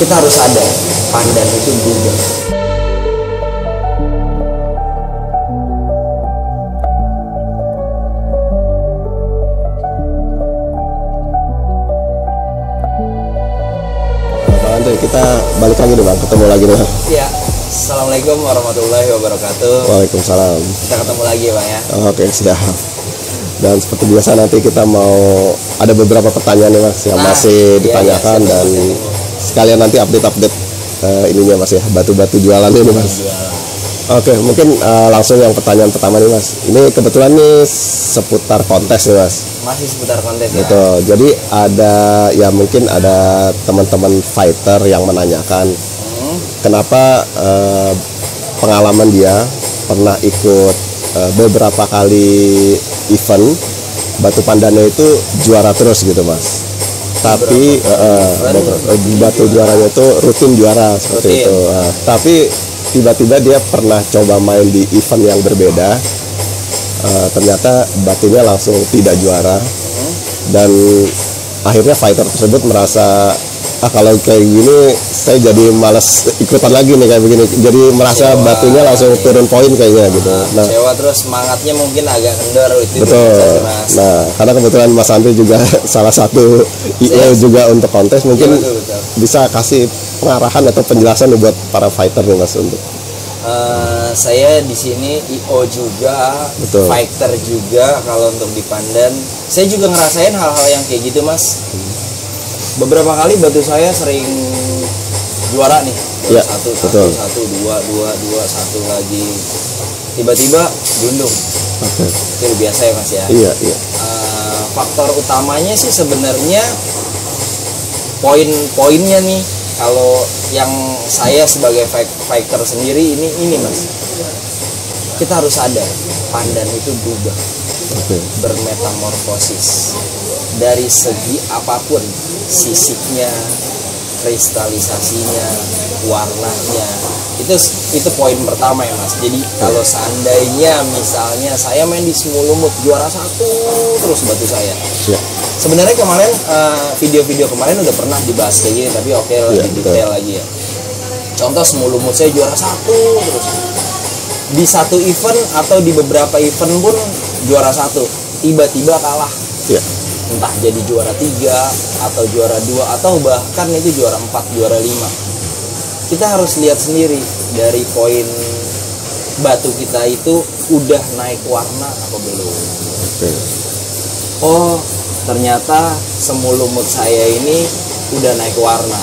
kita harus sadar pandan itu berubah. Bang Andre, kita balik lagi nih Bang, ketemu lagi nih Bang. Ya, assalamualaikum warahmatullahi wabarakatuh. Waalaikumsalam. Kita ketemu lagi Bang ya. Oke, siap. Dan seperti biasa nanti kita mau ada beberapa pertanyaan nih Mas yang masih ditanyakan dan sekalian nanti update ininya Mas ya, batu-batu jualan ini Mas. Oke, mungkin langsung yang pertanyaan pertama nih Mas. Ini kebetulan nih seputar kontes nih Mas. Masih seputar kontes ya. Betul. Jadi ada ya mungkin ada teman-teman fighter yang menanyakan kenapa pengalaman dia pernah ikut beberapa kali event batu pandannya itu juara terus gitu Mas. Tapi batu juaranya itu rutin juara seperti itu. Tapi tiba-tiba dia pernah coba main di event yang berbeda, ternyata batunya langsung tidak juara, dan akhirnya fighter tersebut merasa kalau kayak gini saya jadi malas ikutan lagi nih kayak begini, jadi merasa Cewa, batunya langsung turun poin kayaknya gitu. Nah, Cewa terus semangatnya mungkin agak kendor itu. betul. Nah, karena kebetulan Mas Andri juga salah satu IO juga untuk kontes, mungkin betul. bisa kasih pengarahan atau penjelasan nih buat para fighter nih Mas untuk. Saya di sini IO juga, Betul. fighter juga. Kalau untuk di Pandan, saya juga ngerasain hal-hal yang kayak gitu Mas. Beberapa kali batu saya sering juara nih, Ya, satu, betul. dua, satu lagi. Tiba-tiba gelundung. Oke. Itu biasa ya Mas ya. Iya. Faktor utamanya sih sebenarnya poin-poinnya nih. Kalau yang saya sebagai fighter sendiri ini Mas, kita harus sadar pandan itu berubah, bermetamorfosis dari segi apapun, sisiknya, kristalisasinya, warnanya. Itu poin pertama ya Mas. Jadi kalau seandainya misalnya saya main di Semulumut juara satu terus batu saya. Ya. Sebenarnya kemarin video-video kemarin udah pernah dibahas kayak gini, tapi oke, lebih detail lagi ya. Contoh Semulumut saya juara satu terus di satu event atau di beberapa event pun juara satu, tiba-tiba kalah. Ya. Entah jadi juara 3 atau juara 2 atau bahkan itu juara 4, juara 5. Kita harus lihat sendiri dari poin batu kita itu udah naik warna apa belum. Oh, ternyata Semulumut saya ini udah naik warna.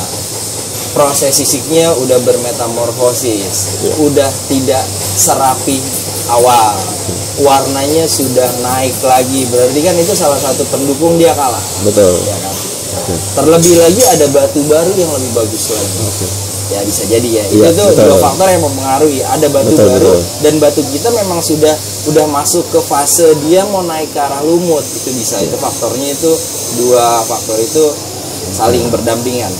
Proses sisiknya udah bermetamorfosis, udah tidak serapi awal. Warnanya sudah naik lagi, berarti kan itu salah satu pendukung dia kalah. Betul. Ya kan? Terlebih lagi ada batu baru yang lebih bagus lagi. Ya bisa jadi ya. Itu tuh dua faktor yang mempengaruhi. Ada batu baru dan batu kita memang udah masuk ke fase dia mau naik ke arah lumut. Itu bisa. Itu faktornya itu dua faktor itu saling berdampingan.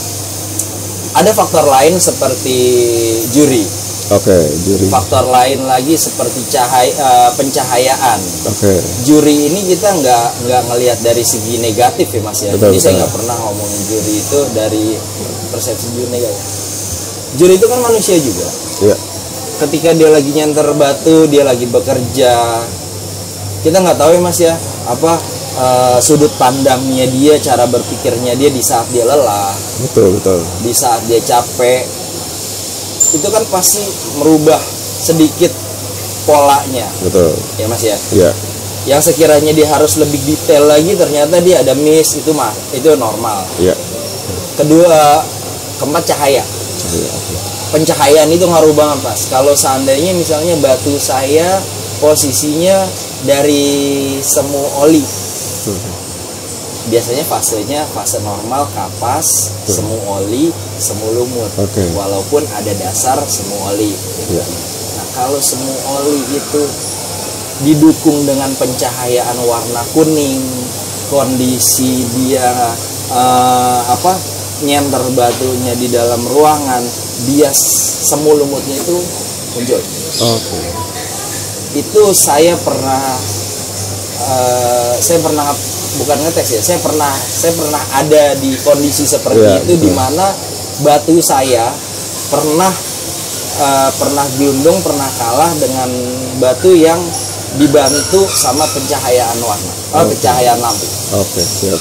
Ada faktor lain seperti juri. Juri. Faktor lain lagi seperti pencahayaan. Juri ini kita nggak ngelihat dari segi negatif ya Mas ya. Jadi saya nggak pernah ngomongin juri itu dari persepsi juri negatif. Juri itu kan manusia juga. Iya. Ketika dia lagi nyanter batu, dia lagi bekerja, kita nggak tahu ya Mas ya apa sudut pandangnya dia, cara berpikirnya dia di saat dia lelah. Betul. Di saat dia capek, itu kan pasti merubah sedikit polanya. Betul. Ya Mas ya. Iya. Yang sekiranya dia harus lebih detail lagi, ternyata dia ada miss, itu normal. Iya. Kedua, keempat cahaya. Pencahayaan itu ngaruh banget Mas. Kalau seandainya misalnya batu saya posisinya dari semu oli, biasanya fasenya fase normal, kapas, semu oli, semu lumut. Walaupun ada dasar semu oli. Nah kalau semu oli itu didukung dengan pencahayaan warna kuning, kondisi dia nyenter batunya di dalam ruangan, dia semu lumutnya itu muncul. Itu saya pernah bukan ngetes ya, saya pernah ada di kondisi seperti itu, di mana batu saya pernah gelundung, pernah kalah dengan batu yang dibantu sama pencahayaan warna, pencahayaan lampu. Oke, siap.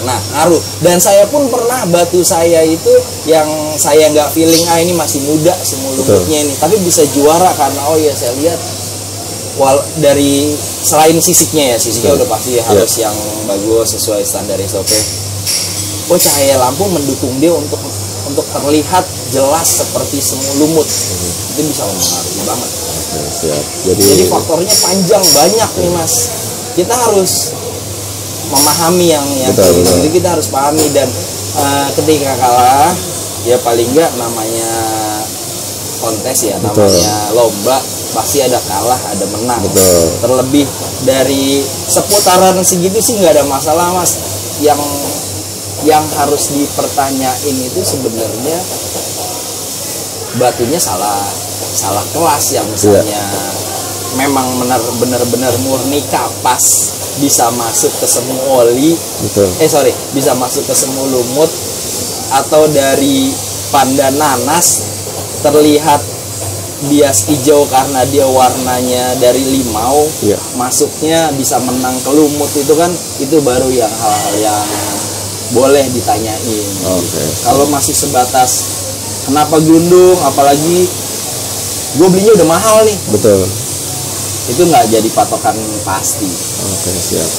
Nah, ngaruh. Dan saya pun pernah batu saya itu yang saya nggak feeling ini masih muda semua lumutnya ini, tapi bisa juara karena saya lihat dari selain sisiknya udah pasti harus yang bagus sesuai standar SOP. Cahaya lampu mendukung dia untuk terlihat jelas seperti semua lumut. Itu bisa mempengaruhi banget. Siap. Jadi faktornya panjang banyak nih Mas. Kita harus memahami yang jadi kita harus pahami dan ketika kalah ya paling enggak namanya kontes ya, namanya lomba, pasti ada kalah ada menang. Terlebih dari seputaran segitu sih nggak ada masalah Mas. Yang harus dipertanyain itu sebenarnya batunya salah kelas ya, misalnya memang benar-benar murni kapas bisa masuk ke semu oli, bisa masuk ke semu lumut, atau dari pandan nanas terlihat bias hijau karena dia warnanya dari limau, masuknya bisa menang ke lumut, itu kan itu baru yang hal-hal yang boleh ditanyain. Kalau masih sebatas kenapa gelundung, apalagi gue belinya udah mahal nih, itu nggak jadi patokan pasti. Siap.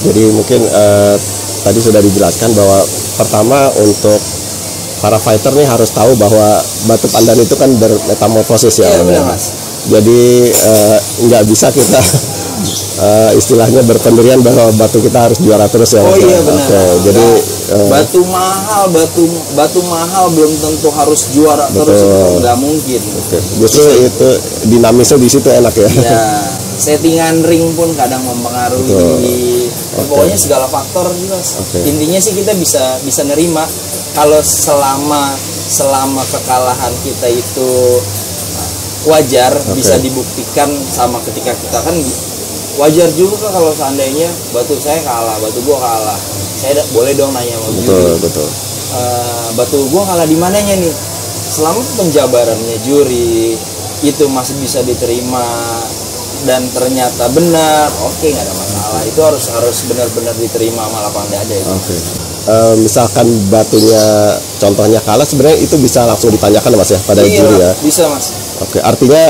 Jadi mungkin tadi sudah dijelaskan bahwa pertama untuk para fighter nih harus tahu bahwa batu pandan itu kan bermetamorfosis ya. Benar Mas. Jadi nggak bisa kita istilahnya berpendirian bahwa batu kita harus juara terus ya. Benar. Jadi batu mahal belum tentu harus juara terus, itu nggak mungkin. Justru itu dinamisnya di situ enak ya. Settingan ring pun kadang mempengaruhi. Pokoknya segala faktor juga. Intinya sih kita bisa nerima kalau selama kekalahan kita itu wajar, bisa dibuktikan sama ketika kita kan wajar juga kalau seandainya batu saya kalah, batu gua kalah, saya boleh dong nanya sama juri. Batu gua kalah di mananya nih? Selama penjabarannya juri itu masih bisa diterima dan ternyata benar, nggak ada masalah. Itu harus benar-benar diterima sama lapang dada itu. Misalkan batunya contohnya kalah, sebenarnya itu bisa langsung ditanyakan Mas ya pada juri ya. Bisa Mas. Artinya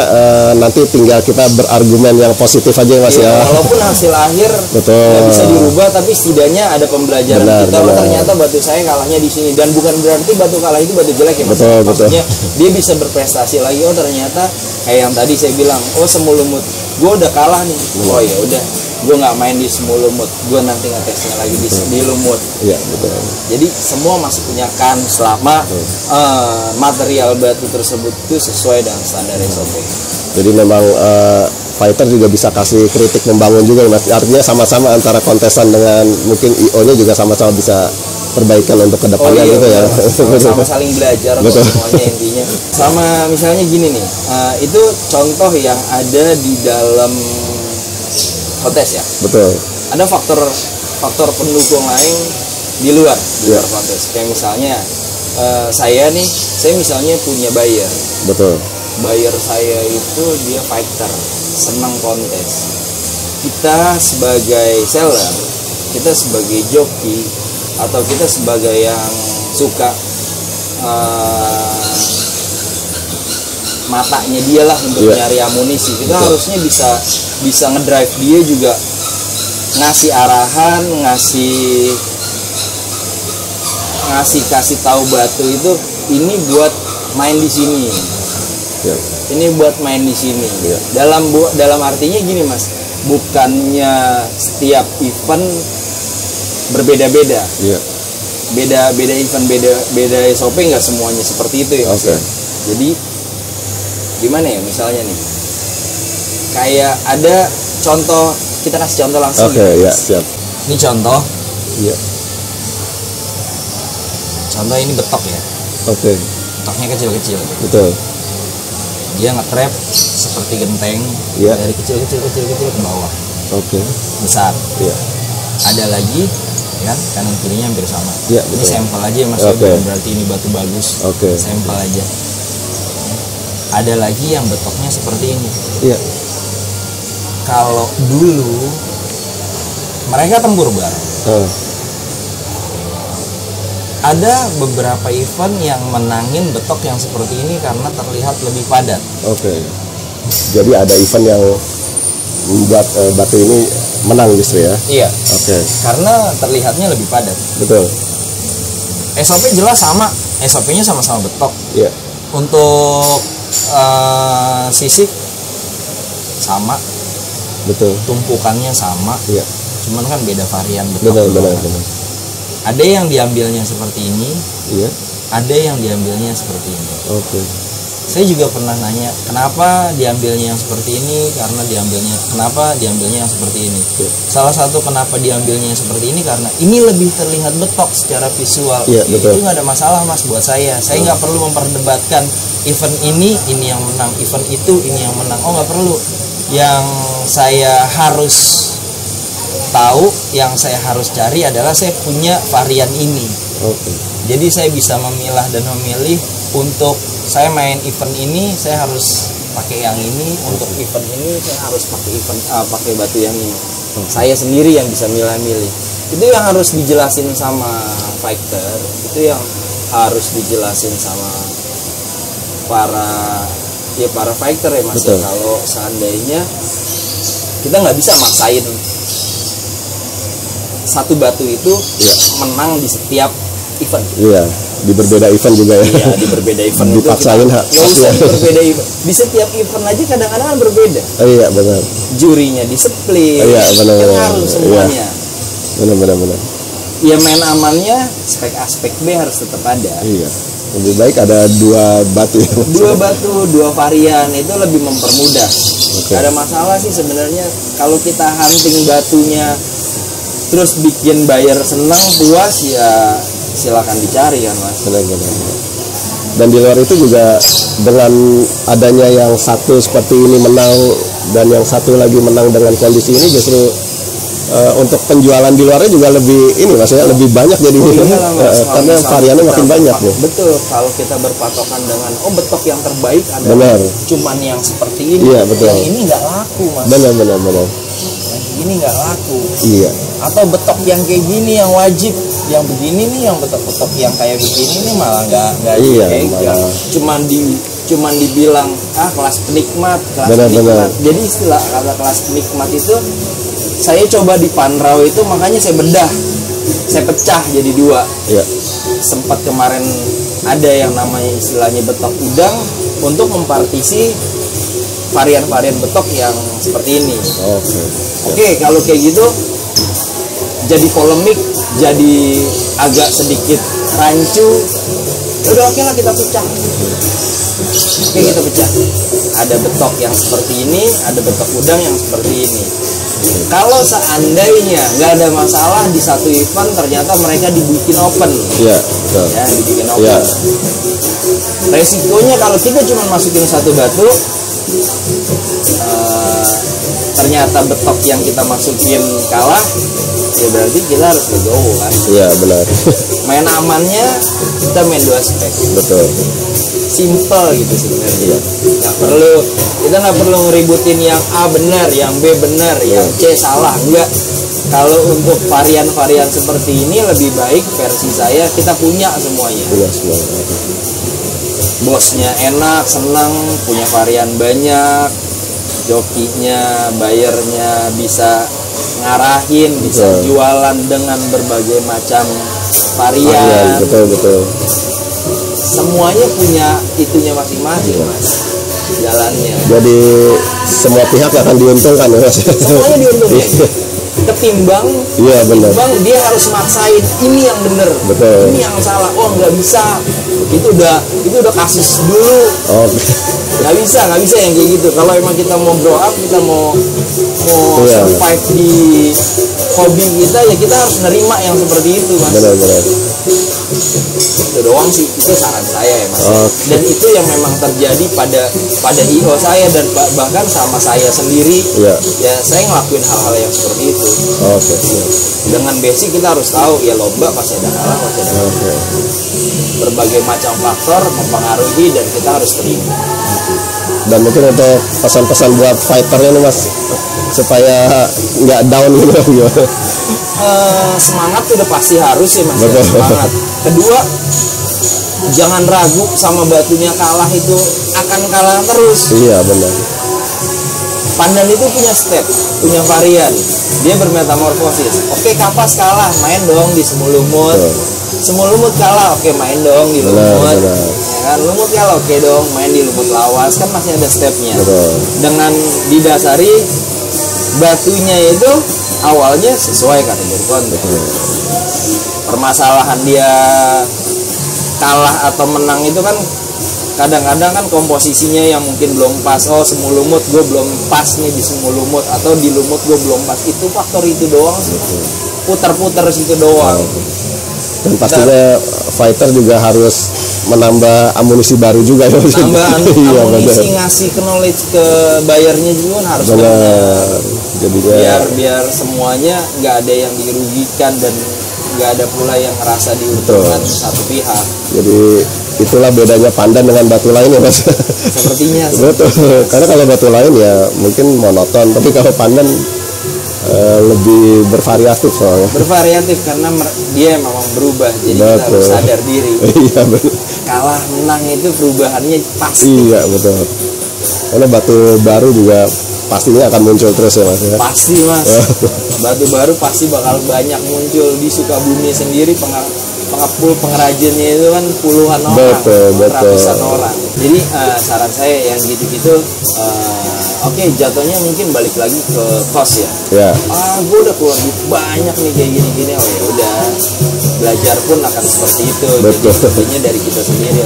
nanti tinggal kita berargumen yang positif aja Mas ya. Walaupun hasil akhir nggak bisa dirubah, tapi setidaknya ada pembelajaran kita. Ternyata batu saya kalahnya di sini, dan bukan berarti batu kalah itu batu jelek ya Mas. Maksudnya dia bisa berprestasi lagi. Ternyata kayak yang tadi saya bilang, semu lumut gue udah kalah nih. Ya udah, gue nggak main di semu lumut, gue nanti ngetesnya lagi di lumut. Jadi semua masih punya selama material batu tersebut itu sesuai dengan standar SOP. Jadi memang fighter juga bisa kasih kritik membangun juga Mas. Artinya sama-sama antara kontesan dengan mungkin IO-nya juga sama-sama bisa perbaikan untuk kedepannya gitu ya. Sama saling belajar semuanya intinya. Sama misalnya gini nih, itu contoh yang ada di dalam kontes ya. Ada faktor pendukung lain di luar kontes. Kayak misalnya saya misalnya punya buyer. Buyer saya itu dia fighter, senang kontes. Kita sebagai seller, kita sebagai joki, atau kita sebagai yang suka matanya dia lah untuk nyari amunisi, kita harusnya bisa ngedrive dia juga, ngasih arahan, kasih tahu batu itu ini buat main di sini. Ini buat main di sini. Dalam artinya gini Mas, bukannya setiap event berbeda-beda. Beda event, beda SOP, nggak semuanya seperti itu ya Mas. Jadi gimana ya, misalnya nih, kayak ada contoh, kita kasih contoh langsung. Siap. Ini contoh. Contoh ini betok ya. Betoknya kecil-kecil. Dia nge-trap seperti genteng, dari kecil ke bawah. Besar. Ada lagi ya kan? Kanan kirinya hampir sama. Ya, ini betul. sampel aja Mas, Oke. berarti ini batu bagus. Oke. Sampel aja. Ada lagi yang betoknya seperti ini. Iya. Kalau dulu mereka tempur bareng. Ada beberapa event yang menangin betok yang seperti ini karena terlihat lebih padat. Oke. Jadi ada event yang membuat batu ini menang justru ya? Iya. Oke. Karena terlihatnya lebih padat. Betul. SOP jelas sama. SOP-nya sama-sama betok. Iya. Untuk sisik sama. Betul. Tumpukannya sama. Iya. Cuman kan beda varian betok. Benar. Ada yang diambilnya seperti ini. Iya. Ada yang diambilnya seperti ini. Oke. Saya juga pernah nanya kenapa diambilnya yang seperti ini, kenapa diambilnya yang seperti ini. Salah satu kenapa diambilnya yang seperti ini karena ini lebih terlihat betok secara visual. Betul. Itu nggak ada masalah Mas buat saya nggak perlu memperdebatkan event ini yang menang, event itu ini yang menang. Oh, nggak perlu. Yang saya harus tahu, yang saya harus cari adalah saya punya varian ini. Jadi saya bisa memilah dan memilih. Untuk saya main event ini saya harus pakai yang ini, untuk event ini saya harus pakai batu yang ini. Saya sendiri yang bisa milih-milih. Itu yang harus dijelasin sama fighter, itu yang harus dijelasin sama para fighter ya Mas. Kalau seandainya kita nggak bisa maksain satu batu itu menang di setiap event. Iya, di berbeda event juga ya. Iya, di berbeda event. Dipaksain nggak usah di berbeda event. Di setiap event aja kadang-kadang kan berbeda. Iya, benar. Jurinya disiplin. Iya, benar. Kan harus semuanya. Benar. Ya main amannya spek A, spek B harus tetap ada. Iya. Lebih baik ada dua batu. Dua varian itu lebih mempermudah. Gak ada masalah sih sebenarnya kalau kita hunting batunya terus bikin buyer senang puas, ya silakan dicari kan Mas. Benar. Dan di luar itu juga dengan adanya yang satu seperti ini menang dan yang satu lagi menang dengan kondisi ini, justru untuk penjualan di luarnya juga lebih ini Mas ya, lebih banyak jadinya. Karena variannya makin banyak ya. Betul, kalau kita berpatokan dengan betok yang terbaik adalah cuman yang seperti ini. Iya, betul. Yang ini nggak laku Mas. Benar. Yang ini nggak laku. Iya. Atau betok yang kayak gini yang wajib, yang begini nih, yang betok-betok yang kayak begini nih malah nggak malah. cuman dibilang kelas penikmat. Benar. Jadi istilah kata kelas penikmat itu saya coba di Panrau itu, makanya saya bedah, saya pecah jadi dua. Iya. Sempat kemarin ada yang namanya istilahnya betok udang untuk mempartisi varian-varian betok yang seperti ini. Oke, kalau kayak gitu jadi polemik, jadi agak sedikit rancu. Udah oke lah, kita pecah. Oke, kita pecah. Ada betok yang seperti ini, ada betok udang yang seperti ini. Kalau seandainya nggak ada masalah di satu event, ternyata mereka dibikin open. Iya, ya, dibikin open. Resikonya kalau kita cuma masukin satu batu, ternyata betok yang kita masukin kalah, ya berarti kita harus legowo kan. Iya, benar. Main amannya kita main dua spek. Betul. Simple gitu sebenarnya. Kita nggak perlu ngeributin yang A benar, yang B benar, yang C salah. Enggak. Kalau untuk varian-varian seperti ini lebih baik versi saya kita punya semuanya. Bosnya enak, senang, punya varian banyak, jokinya, bayarnya bisa ngarahin, bisa jualan dengan berbagai macam varian. Betul. Semuanya punya itunya masing-masing Mas, jalannya. Jadi semua pihak akan diuntungkan Mas. Semuanya diuntungkan. Ketimbang dia harus maksain ini yang bener, ini yang salah. Oh nggak bisa, itu udah kasus dulu. Nggak bisa yang kayak gitu. Kalau emang kita mau grow up, kita mau survive di hobi kita, ya kita harus nerima yang seperti itu Mas. Benar. Itu doang sih, itu saran saya ya Mas. Dan itu yang memang terjadi pada IO saya dan bahkan sama saya sendiri. Ya saya ngelakuin hal-hal yang seperti itu. Dengan basic kita harus tahu ya, lomba pasti ada kalah, pasti ada menang. Berbagai macam faktor mempengaruhi dan kita harus terima. Dan mungkin untuk pesan-pesan buat fighternya nih Mas, supaya nggak down gitu. Semangat udah pasti harus ya Mas. Semangat. Kedua, jangan ragu sama batunya kalah itu akan kalah terus. Iya benar. Pandan itu punya step, punya varian. Dia bermetamorfosis. Oke, kapas kalah, main dong di semu lumut. Semu lumut kalah, oke main dong di lumut. Ya kan, lumut kalah, oke dong main di lumut lawas. Kan masih ada stepnya. Dengan didasari batunya itu awalnya sesuai kategori konten. Permasalahan dia kalah atau menang itu kan kadang-kadang kan komposisinya yang mungkin belum pas. Oh, semu lumut gue belum pas nih di semu lumut, atau di lumut gue belum pas. Itu faktor itu doang sih. Putar-putar situ doang. Dan pastinya fighter juga harus menambah amunisi baru juga ya. Nambah amunisi, ngasih knowledge ke bayarnya juga harus benar. Jadi biar semuanya nggak ada yang dirugikan dan nggak ada pula yang ngerasa diuntungkan satu pihak. Jadi itulah bedanya pandan dengan batu lain ya Mas. Sepertinya. Betul. Karena kalau batu lain ya mungkin monoton, tapi kalau pandan lebih bervariatif soalnya. Bervariatif karena dia memang berubah, jadi kita harus sadar diri. Iya betul. Kalah menang itu perubahannya pasti. Iya betul. Karena batu baru juga pastinya akan muncul terus ya Mas ya. Pasti Mas. Batu baru pasti bakal banyak muncul di Sukabumi sendiri. Pengepul pengrajinnya itu kan puluhan orang, ratusan orang. Jadi saran saya yang gitu-gitu, oke, jatuhnya mungkin balik lagi ke cost ya. Gue udah keluar duit banyak nih kayak gini-gini. Oh ya udah, belajar pun akan seperti itu. Jadi intinya dari kita sendiri.